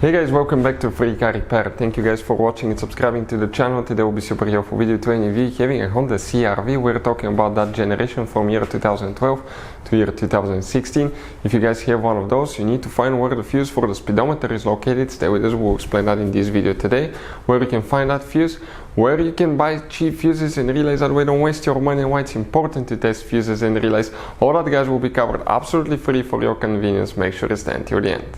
Hey guys, welcome back to Free Car Repair. Thank you guys for watching and subscribing to the channel. Today will be super helpful video to any of you having a Honda CRV. We're talking about that generation from year 2012 to year 2016. If you guys have one of those, you need to find where the fuse for the speedometer is located. Stay with us, we'll explain that in this video today. Where you can find that fuse, where you can buy cheap fuses and relays that way don't waste your money, and why it's important to test fuses and relays. All that guys will be covered absolutely free for your convenience. Make sure to stay until the end.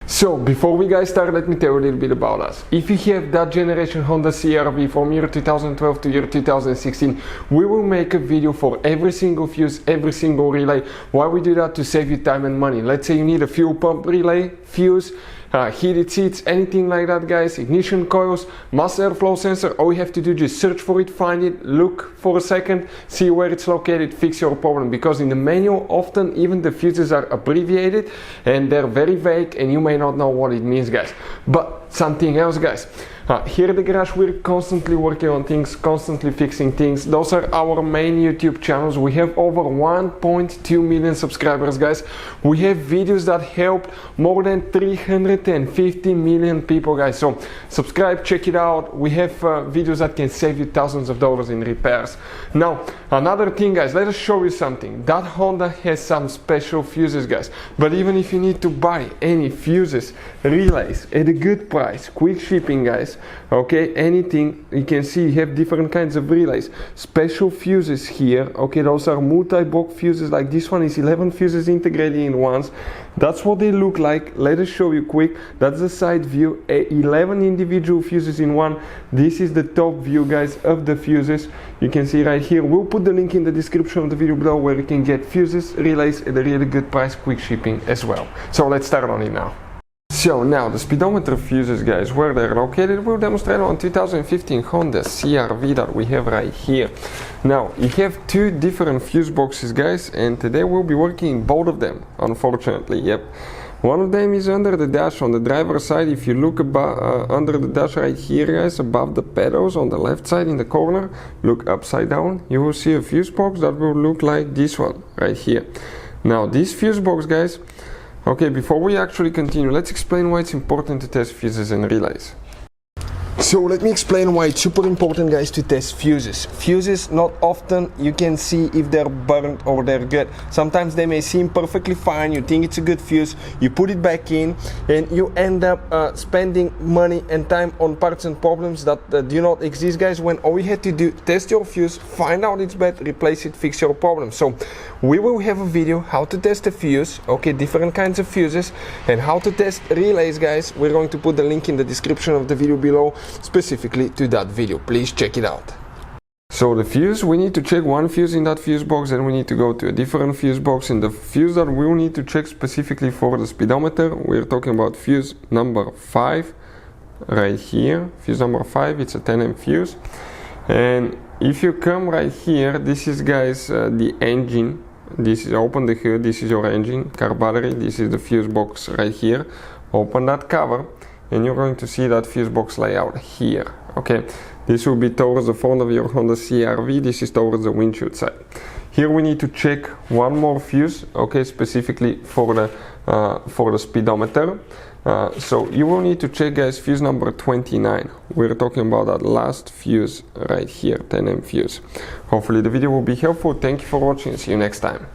So, before we guys start, let me tell you a little bit about us. If you have that generation Honda CRV from year 2012 to year 2016, we will make a video for every single fuse, every single relay. Why we do that? To save you time and money. Let's say you need a fuel pump relay, fuse, heated seats, anything like that guys, ignition coils, mass airflow sensor. All you have to do is just search for it, find it, look for a second, see where it's located, fix your problem. Because in the manual often even the fuses are abbreviated and they're very vague and you may not know what it means guys. But something else guys, here at the garage we're constantly working on things, constantly fixing things. Those are our main YouTube channels. We have over 1.2 million subscribers guys. We have videos that help more than 350 million people guys. So subscribe, check it out. We have videos that can save you thousands of dollars in repairs. Now another thing guys, let us show you something. That Honda has some special fuses guys. But even if you need to buy any fuses, relays at a good price, quick shipping guys, okay, anything, you can see you have different kinds of relays, special fuses here. Okay, those are multi-block fuses. Like this one is 11 fuses integrated in ones. That's what they look like. Let us show you quick. That's the side view, 11 individual fuses in one. This is the top view guys of the fuses. You can see right here. We'll put the link in the description of the video below where you can get fuses, relays at a really good price, quick shipping as well. So let's start on it now. So now the speedometer fuses guys, where they're located, we'll demonstrate on 2015 Honda CRV that we have right here. Now you have two different fuse boxes guys, and today we'll be working both of them, unfortunately. Yep, one of them is under the dash on the driver's side. If you look under the dash right here guys, above the pedals on the left side in the corner, look upside down, you will see a fuse box that will look like this one right here. Now this fuse box guys, okay, before we actually continue, let's explain why it's important to test fuses and relays. So let me explain why it's super important guys to test fuses. Fuses, not often you can see if they're burnt or they're good. Sometimes they may seem perfectly fine, you think it's a good fuse, you put it back in and you end up spending money and time on parts and problems that do not exist guys, when all you had to do, test your fuse, find out it's bad, replace it, fix your problem. So we will have a video how to test a fuse, okay, different kinds of fuses, and how to test relays guys. We're going to put the link in the description of the video below specifically to that video. Please check it out. So the fuse, we need to check one fuse in that fuse box, and we need to go to a different fuse box. In the fuse that we'll need to check specifically for the speedometer, we're talking about fuse number 5 right here. Fuse number 5, it's a 10 fuse. And if you come right here, this is guys the engine. This is, open the hood, this is your engine, car battery, this is the fuse box right here. Open that cover and you're going to see that fuse box layout here. Okay, this will be towards the front of your Honda CRV, this is towards the windshield side. Here we need to check one more fuse, okay, specifically for the speedometer. So you will need to check guys fuse number 29. We're talking about that last fuse right here, 10 fuse. Hopefully the video will be helpful. Thank you for watching, see you next time.